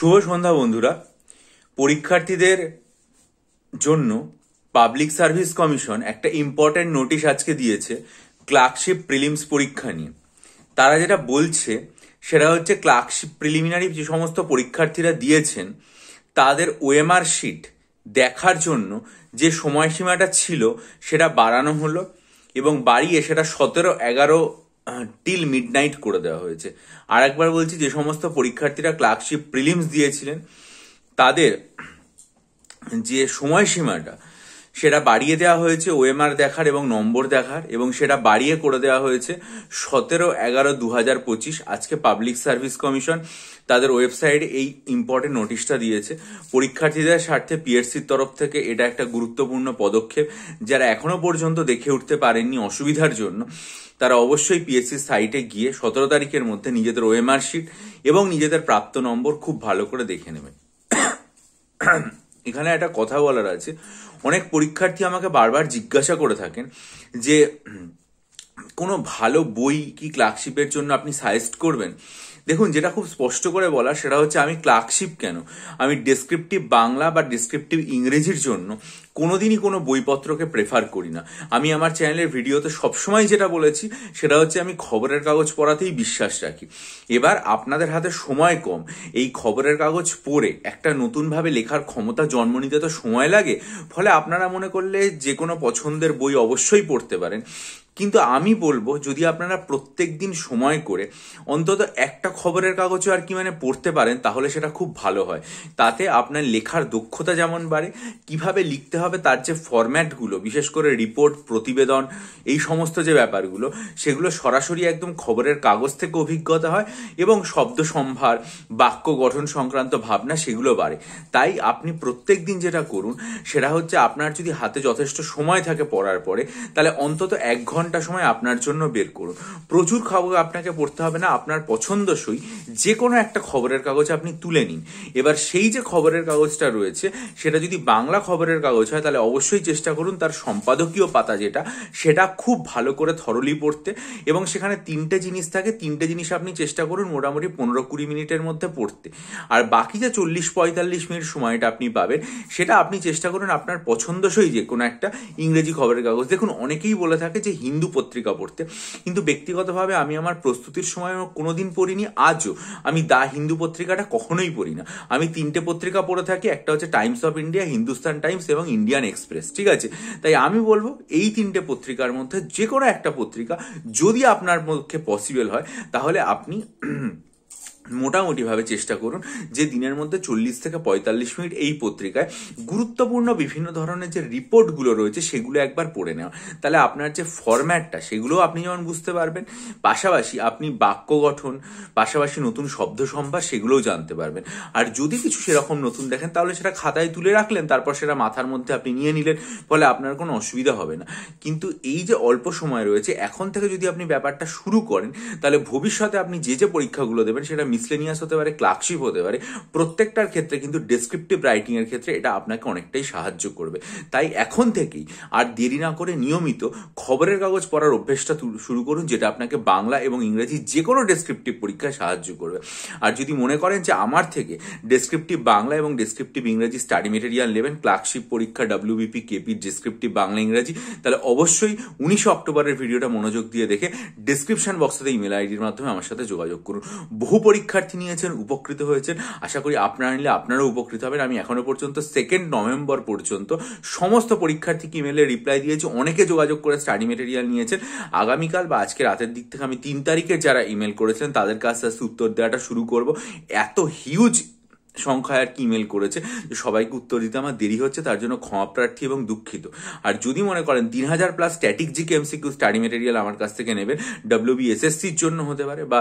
শুভ সন্ধ্যা বন্ধুরা। পরীক্ষার্থীদের জন্য পাবলিক সার্ভিস কমিশন একটা ইম্পর্টেন্ট নোটিশ আজকে দিয়েছে ক্লার্কশিপ প্রিলিমস পরীক্ষা নিয়ে। তারা যেটা বলছে সেটা হচ্ছে ক্লার্কশিপ প্রিলিমিনারি যে সমস্ত পরীক্ষার্থীরা দিয়েছেন তাদের ওএমআর শিট দেখার জন্য যে সময়সীমাটা ছিল সেটা বাড়ানো হলো এবং বাড়িয়ে সেটা 17-11 টিল মিডনাইট করে দেওয়া হয়েছে। আর একবার বলছি, যে সমস্ত পরীক্ষার্থীরা ক্লার্কশিপ প্রিলিমস দিয়েছিলেন তাদের যে সময়সীমাটা সেটা বাড়িয়ে দেওয়া হয়েছে ওএমআর দেখার এবং নম্বর দেখার, এবং সেটা বাড়িয়ে করে দেওয়া হয়েছে 17-11-2025। আজকে পাবলিক সার্ভিস কমিশন তাদের ওয়েবসাইটে এই ইম্পর্টেন্ট নোটিশটা দিয়েছে। পরীক্ষার্থীদের স্বার্থে পিএসসির তরফ থেকে এটা একটা গুরুত্বপূর্ণ পদক্ষেপ। যারা এখনো পর্যন্ত দেখে উঠতে পারেননি অসুবিধার জন্য, তারা অবশ্যই পিএসসির সাইটে গিয়ে 17 তারিখের মধ্যে নিজেদের ওএমআর শিট এবং নিজেদের প্রাপ্ত নম্বর খুব ভালো করে দেখে নেবেন। এখানে একটা কথা বলার আছে, অনেক পরীক্ষার্থী আমাকে বারবার জিজ্ঞাসা করে থাকেন যে কোনো ভালো বই কি ক্লার্কশিপের জন্য আপনি সাজেস্ট করবেন। দেখুন, যেটা খুব স্পষ্ট করে বলা সেটা হচ্ছে আমি ক্লার্কশিপ কেন, আমি ডেসক্রিপটিভ বাংলা বা ডেসক্রিপটিভ ইংরেজির জন্য কোনোদিনই কোনো বইপত্রকে প্রেফার করি না। আমি আমার চ্যানেলের ভিডিওতে সবসময় যেটা বলেছি সেটা হচ্ছে আমি খবরের কাগজ পড়াতেই বিশ্বাস রাখি। এবার আপনাদের হাতে সময় কম, এই খবরের কাগজ পড়ে একটা নতুনভাবে লেখার ক্ষমতা জন্ম নিতে তো সময় লাগে। ফলে আপনারা মনে করলে যে কোনো পছন্দের বই অবশ্যই পড়তে পারেন, কিন্তু আমি বলবো যদি আপনারা প্রত্যেক দিন সময় করে অন্তত একটা খবরের কাগজও আর কি পড়তে পারেন তাহলে সেটা খুব ভালো হয়। তাতে আপনার লেখার দক্ষতা যেমন বাড়ে, কিভাবে লিখতে হবে তার যে ফরম্যাটগুলো, বিশেষ করে রিপোর্ট, প্রতিবেদন, এই সমস্ত যে ব্যাপারগুলো সেগুলো সরাসরি একদম খবরের কাগজ থেকে অভিজ্ঞতা হয় এবং শব্দ সম্ভার, বাক্য গঠন সংক্রান্ত ভাবনা সেগুলো বাড়ে। তাই আপনি প্রত্যেক দিন যেটা করুন সেটা হচ্ছে আপনার যদি হাতে যথেষ্ট সময় থাকে পড়ার পরে, তাহলে অন্তত 1 ঘন্টা সময় আপনার জন্য বের করুন। প্রচুর খবর আপনাকে পড়তে হবে না, আপনার পছন্দসই যে কোনো একটা খবরের কাগজ আপনি তুলে নিন। এবার সেই যে খবরের কাগজটা রয়েছে সেটা যদি বাংলা খবরের কাগজ হয় তাহলে অবশ্যই চেষ্টা করুন তার সম্পাদকীয় পাতা যেটা সেটা খুব ভালো করে থরলি পড়তে, এবং সেখানে 3টে জিনিস থাকে, 3টে জিনিস আপনি চেষ্টা করুন মোটামুটি 15-20 মিনিটের মধ্যে পড়তে। আর বাকি যে 40-45 মিনিট সময়টা আপনি পাবেন সেটা আপনি চেষ্টা করুন আপনার পছন্দসই যে কোনো একটা ইংরেজি খবরের কাগজ। দেখুন, অনেকেই বলে থাকে যে হিন্দু পত্রিকা পড়তে, কিন্তু ব্যক্তিগতভাবে আমি আমার প্রস্তুতির সময় কোনোদিন পড়িনি, আজও আমি দা হিন্দু পত্রিকাটা কখনোই পড়ি না। আমি 3টে পত্রিকা পড়ে থাকি, একটা হচ্ছে Times of India, Hindustan Times এবং ইন্ডিয়ান এক্সপ্রেস, ঠিক আছে? তাই আমি বলবো এই 3টে পত্রিকার মধ্যে যে কোনো একটা পত্রিকা যদি আপনার পক্ষে পসিবল হয় তাহলে আপনি মোটামুটি ভাবে চেষ্টা করুন যে দিনের মধ্যে 40-45 মিনিট এই পত্রিকায় গুরুত্বপূর্ণ বিভিন্ন ধরনের যে রিপোর্টগুলো রয়েছে সেগুলো একবার পড়ে নেওয়া। তাহলে আপনার যে ফরম্যাটটা সেগুলো আপনি যেমন বুঝতে পারবেন, পাশাপাশি আপনি বাক্য গঠন, পাশাপাশি নতুন শব্দ সম্ভার সেগুলোও জানতে পারবেন। আর যদি কিছু সেরকম নতুন দেখেন তাহলে সেটা খাতায় তুলে রাখলেন, তারপর সেটা মাথার মধ্যে আপনি নিয়ে নিলেন, ফলে আপনার কোনো অসুবিধা হবে না। কিন্তু এই যে অল্প সময় রয়েছে এখন থেকে যদি আপনি ব্যাপারটা শুরু করেন তাহলে ভবিষ্যতে আপনি যে যে পরীক্ষাগুলো দেবেন সেটা মিসলেনিয়াস হতে পারে, ক্লার্কশিপ হতে পারে, প্রত্যেকটার ক্ষেত্রে কিন্তু ডেসক্রিপটিভ রাইটিং এর ক্ষেত্রে এটা আপনাকে অনেকটাই সাহায্য করবে। তাই এখন থেকেই আর দেরি না করে নিয়মিত খবরের কাগজ পড়ার অভ্যেসটা শুরু করুন, যেটা আপনাকে বাংলা এবং ইংরেজি যে কোনো ডেসক্রিপটিভ পরীক্ষায় সাহায্য করবে। আর যদি মনে করেন যে আমার থেকে ডেসক্রিপটিভ বাংলা এবং ডেসক্রিপটিভ ইংরেজি স্টাডি মেটেরিয়াল নেবেন ক্লার্কশিপ পরীক্ষা WBP KP ডেসক্রিপটিভ বাংলা ইংরেজি, তাহলে অবশ্যই 19 অক্টোবরের ভিডিওটা মনোযোগ দিয়ে দেখে ডেসক্রিপশন বক্সে ইমেল আইডির মাধ্যমে আমার সাথে যোগাযোগ করুন। বহু পরীক্ষার্থী নিয়েছেন, উপকৃত হয়েছেন, আশা করি আপনারা নিলে আপনারাও উপকৃত হবেন। আমি এখনো পর্যন্ত 2 নভেম্বর পর্যন্ত সমস্ত পরীক্ষার্থীকে ইমেলে রিপ্লাই দিয়েছি, অনেকে যোগাযোগ করে স্টাডি মেটেরিয়াল নিয়েছেন। আগামীকাল বা আজকে রাতের দিক থেকে আমি 3 তারিখে যারা ইমেল করেছেন তাদের কাছে উত্তর দেওয়াটা শুরু করব। এত হিউজ সংখ্যায় আর কি ইমেল করেছে যে সবাইকে উত্তর দিতে আমার দেরি হচ্ছে, তার জন্য ক্ষমা প্রার্থী এবং দুঃখিত। আর যদি মনে করেন 3000+ static GK MCQ study material আমার কাছ থেকে নেবেন, WBSSCর জন্য হতে পারে বা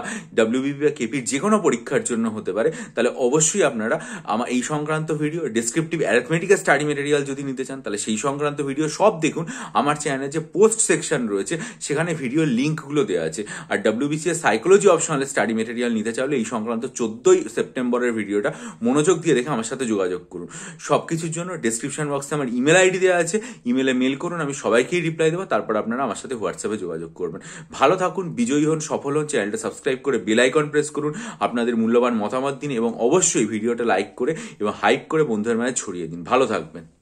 WBP বা KPর যে কোনো পরীক্ষার জন্য হতে পারে, তাহলে অবশ্যই আপনারা আমার এই সংক্রান্ত ভিডিও, ডেসক্রিপটিভ অ্যারিথমেটিকের স্টাডি মেটেরিয়াল যদি নিতে চান তাহলে সেই সংক্রান্ত ভিডিও সব দেখুন। আমার চ্যানেলে যে পোস্ট সেকশন রয়েছে সেখানে ভিডিও লিঙ্কগুলো দেওয়া আছে। আর WBCS psychology optional study material নিতে চাইলে এই সংক্রান্ত 14 সেপ্টেম্বরের ভিডিওটা মনোযোগ দিয়ে দেখে আমার সাথে যোগাযোগ করুন। সবকিছুর জন্য ডেসক্রিপশন বক্সে আমার ইমেল আইডি দেওয়া আছে, ইমেলে মেল করুন, আমি সবাইকেই রিপ্লাই দেবো। তারপর আপনারা আমার সাথে হোয়াটসঅ্যাপে যোগাযোগ করবেন। ভালো থাকুন, বিজয়ী হন, সফল হন। চ্যানেলটা সাবস্ক্রাইব করে বেল আইকন প্রেস করুন, আপনাদের মূল্যবান মতামত দিন এবং অবশ্যই ভিডিওটা লাইক করে এবং হাইপ করে বন্ধুদের মাঝে ছড়িয়ে দিন। ভালো থাকবেন।